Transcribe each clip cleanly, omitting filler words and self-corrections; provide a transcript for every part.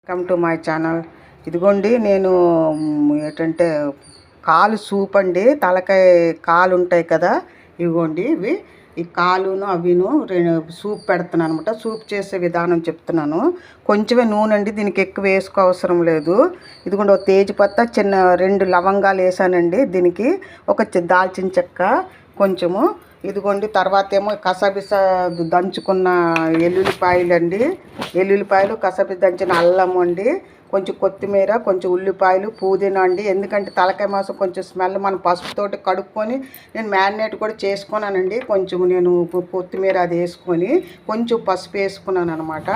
Welcome to my channel. ఇదిగోండి నేను ఏంటంటే కాలు సూప్ అండి. తలకాయ కాలు ఉంటాయి కదా, ఇదిగోండి ఇవి ఈ కాలును అవిను సూప్ పెడుతున్నాను అనమాట. సూప్ చేసే విధానం చెప్తున్నాను. కొంచెమే నూనె అండి, దీనికి ఎక్కువ వేసుకో అవసరం లేదు. ఇదిగోండి ఒక తేజ్పత్తా, చిన్న 2 లవంగాలు వేసానండి. దీనికి ఒక దాల్చిన చెక్క కొంచెము. ఇదిగోండి తర్వాత ఏమో కసబిస దంచుకున్న ఎల్లుల్లిపాయలు అండి, ఎల్లుల్లిపాయలు కసబిస దంచిన అల్లం అండి, కొంచెం కొత్తిమీర, కొంచెం ఉల్లిపాయలు, పుదీనా అండి. ఎందుకంటే తలకాయ మాంసం కొంచెం స్మెల్ మనం పసుపుతోటి కడుక్కొని నేను మ్యారినేట్ కూడా చేసుకున్నానండి. కొంచెం నేను కొత్తిమీర అది వేసుకొని కొంచెం పసుపు వేసుకున్నాను అనమాట.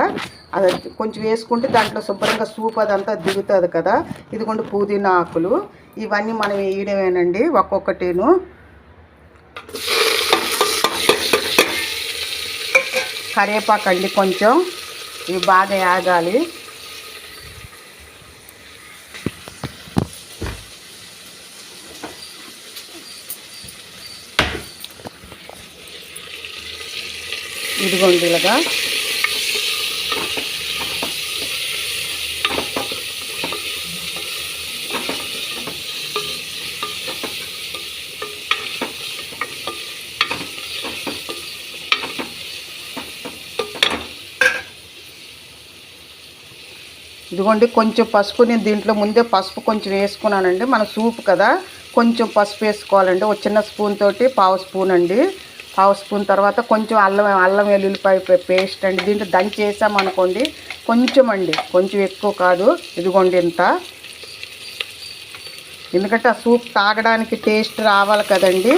అది కొంచెం వేసుకుంటే దాంట్లో శుభ్రంగా సూప్ అదంతా దిగుతుంది కదా. ఇదిగోండి పుదీనా ఆకులు, ఇవన్నీ మనం వేయడమేనండి ఒక్కొక్కటిను. కరివేపాకు అండి కొంచెం, ఇవి బాగా యాగాలి. ఇదిగోండి ఇలాగా ఇదిగోండి కొంచెం పసుపు, నేను దీంట్లో ముందే పసుపు కొంచెం వేసుకున్నానండి. మన సూప్ కదా, కొంచెం పసుపు వేసుకోవాలండి. ఒక చిన్న స్పూన్ తోటి పావు స్పూన్ అండి. పావు స్పూన్ తర్వాత కొంచెం అల్లం వెల్లుల్లిపాయ పేస్ట్ అండి. దీంట్లో దంచి వేసామనుకోండి కొంచెం అండి, కొంచెం ఎక్కువ కాదు. ఇదిగోండి ఇంత, ఎందుకంటే ఆ సూప్ తాగడానికి టేస్ట్ రావాలి కదండి.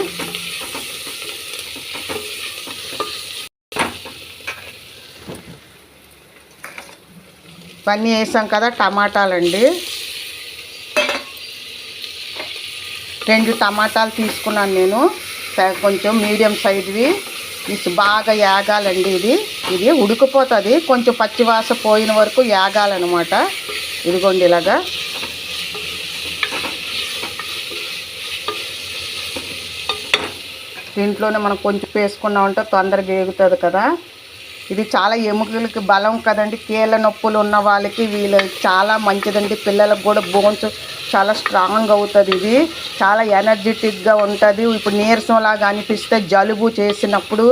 ఇవన్నీ వేసాం కదా. టమాటాలండి, 2 టమాటాలు తీసుకున్నాను నేను, కొంచెం మీడియం సైజువి. ఇది బాగా యాగాలండి. ఇది ఉడికిపోతుంది, కొంచెం పచ్చివాస పోయిన వరకు యాగాలన్నమాట. ఇదిగోండి ఇలాగా దీంట్లోనే మనం కొంచెం వేసుకున్నామంటే తొందరగా వేగుతుంది కదా. ఇది చాలా ఎముకలకి బలం కదండి. కీళ్ళ నొప్పులు ఉన్న వాళ్ళకి వీళ్ళకి చాలా మంచిదండి. పిల్లలకు కూడా బోన్స్ చాలా స్ట్రాంగ్ అవుతుంది. ఇది చాలా ఎనర్జెటిక్గా ఉంటుంది. ఇప్పుడు నీరసంలాగా అనిపిస్తే, జలుబు చేసినప్పుడు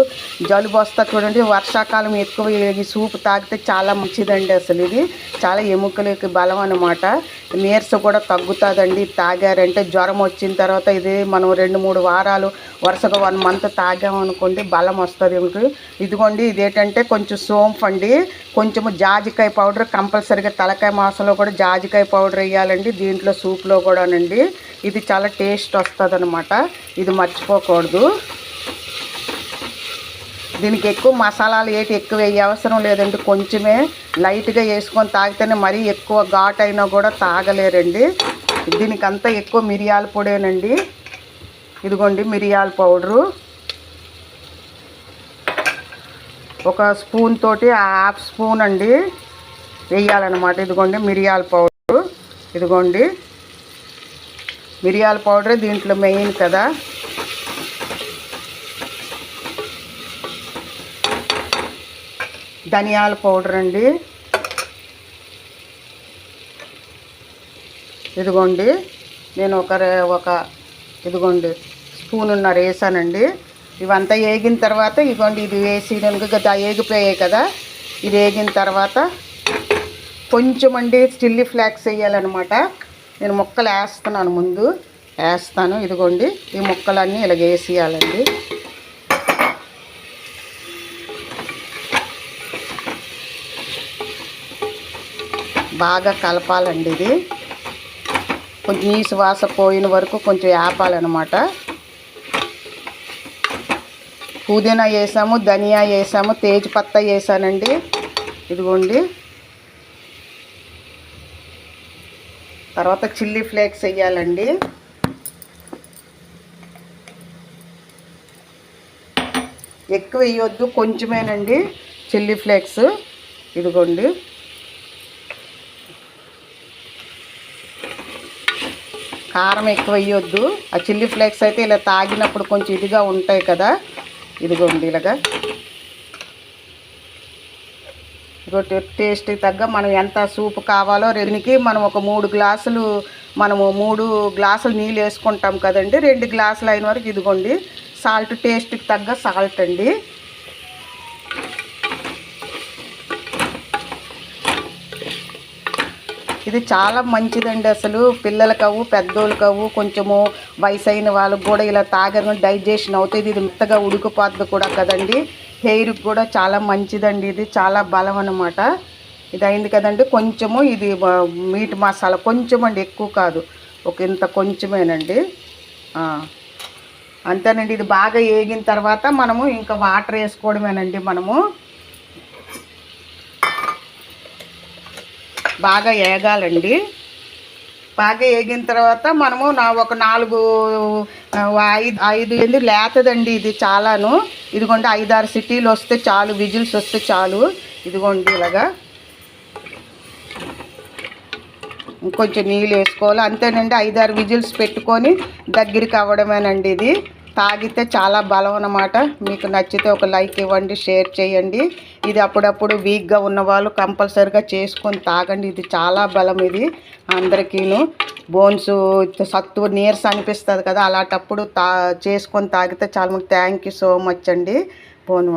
జలుబు వస్తా చూడండి, వర్షాకాలం ఎక్కువ ఈ సూప్ తాగితే చాలా మంచిదండి. అసలు ఇది చాలా ఎముకలకి బలం అన్నమాట. నీరసం కూడా తగ్గుతుందండి తాగారంటే. జ్వరం వచ్చిన తర్వాత ఇది మనం 2-3 వారాలు వరుసగా 1 మంత్ తాగామనుకోండి బలం వస్తుంది ఎముకలు. ఇదిగోండి ఇదేంటంటే కొంచెం సోంపు అండి, కొంచెము జాజికాయ పౌడర్. కంపల్సరీగా తలకాయ మాంసంలో కూడా జాజికాయ పౌడర్ వేయాలండి, దీంట్లో సూప్లో కూడానండి. ఇది చాలా టేస్ట్ వస్తుంది అనమాట, ఇది మర్చిపోకూడదు. దీనికి ఎక్కువ మసాలాలు ఎక్కువ వేయ అవసరం లేదండి. కొంచెమే లైట్గా వేసుకొని తాగితేనే, మరీ ఎక్కువ ఘాట్ అయినా కూడా తాగలేరండి. దీనికి అంతా ఎక్కువ మిరియాల పొడేనండి. ఇదిగోండి మిరియాల పౌడరు ఒక స్పూన్ తోటి 1/2 స్పూన్ అండి వేయాలన్నమాట. ఇదిగోండి మిరియాల పౌడరు, ఇదిగోండి మిరియాల పౌడరే దీంట్లో మెయిన్ కదా. ధనియాల పౌడర్ అండి, ఇదిగోండి నేను ఒక ఇదిగోండి స్పూనున్నర వేసానండి. ఇవంతా వేగిన తర్వాత ఇదిగోండి ఇది వేసి వేగిపోయాయి కదా. ఇది వేగిన తర్వాత కొంచెం అండి చిల్లీ ఫ్లేక్స్ వేయాలన్నమాట. నేను ముక్కలు వేస్తున్నాను, ముందు వేస్తాను. ఇదిగోండి ఈ ముక్కలన్నీ ఇలా వేసేయాలండి. బాగా కలపాలండి. ఇది కొంచెం నీసు వాసన పోయిన వరకు కొంచెం వేపాలన్నమాట. పుదీనా వేసాము, ధనియా వేసాము, తేజ్పత్తా వేసానండి. ఇదిగోండి తర్వాత చిల్లీ ఫ్లేక్స్ వేయాలండి. ఎక్కువ వేయొద్దు, కొంచెమేనండి చిల్లీ ఫ్లేక్స్. ఇదిగోండి కారం ఎక్కువ వేయొద్దు. ఆ చిల్లీ ఫ్లేక్స్ అయితే ఇలా తాగినప్పుడు కొంచెం ఇదిగా ఉంటాయి కదా. ఇదిగోండి ఇలాగా టేస్ట్కి తగ్గ మనం ఎంత సూప్ కావాలో దీనికి మనం ఒక 3 గ్లాసులు మనము 3 గ్లాసులు నీళ్ళు వేసుకుంటాం కదండి. 2 గ్లాసులు అయిన వరకు ఇదిగోండి సాల్ట్, టేస్ట్కి తగ్గ సాల్ట్ అండి. ఇది చాలా మంచిదండి. అసలు పిల్లలకి అవ్వు, పెద్దోళ్ళకి అవ్వు, కొంచెము వయసు అయిన వాళ్ళకి కూడా ఇలా తాగడం డైజెషన్ అవుతుంది. ఇది మెత్తగా ఉడికిపోద్ది కూడా కదండి. హెయిర్కి కూడా చాలా మంచిదండి. ఇది చాలా బలం అన్నమాట. ఇది అయింది కదండి. కొంచెము ఇది మీట్ మసాలా కొంచెం అండి, ఎక్కువ కాదు, ఒక ఇంత కొంచెమేనండి. అంతేనండి. ఇది బాగా వేగిన తర్వాత మనము ఇంకా వాటర్ వేసుకోవడమేనండి. మనము బాగా వేగాలండి. బాగా వేగిన తర్వాత మనము ఒక 4-5 లేతదండి ఇది చాలాను. ఇదిగోండి 5-6 సిటీలు వస్తే చాలు, విజిల్స్ వస్తే చాలు. ఇదిగోండి ఇలాగా ఇంకొంచెం నీళ్ళు వేసుకోవాలి. అంతేనండి. 5-6 విజిల్స్ పెట్టుకొని దగ్గరికి అవ్వడమేనండి. ఇది తాగితే చాలా బలం అన్నమాట. మీకు నచ్చితే ఒక లైక్ ఇవ్వండి, షేర్ చేయండి. ఇది అప్పుడప్పుడు వీక్గా ఉన్నవాళ్ళు కంపల్సరీగా చేసుకొని తాగండి. ఇది చాలా బలం. ఇది అందరికీను బోన్స్ సత్తు నీరస అనిపిస్తుంది కదా, అలాంటప్పుడు చేసుకొని తాగితే చాలా. థ్యాంక్ యూ సో మచ్ అండి. బోను.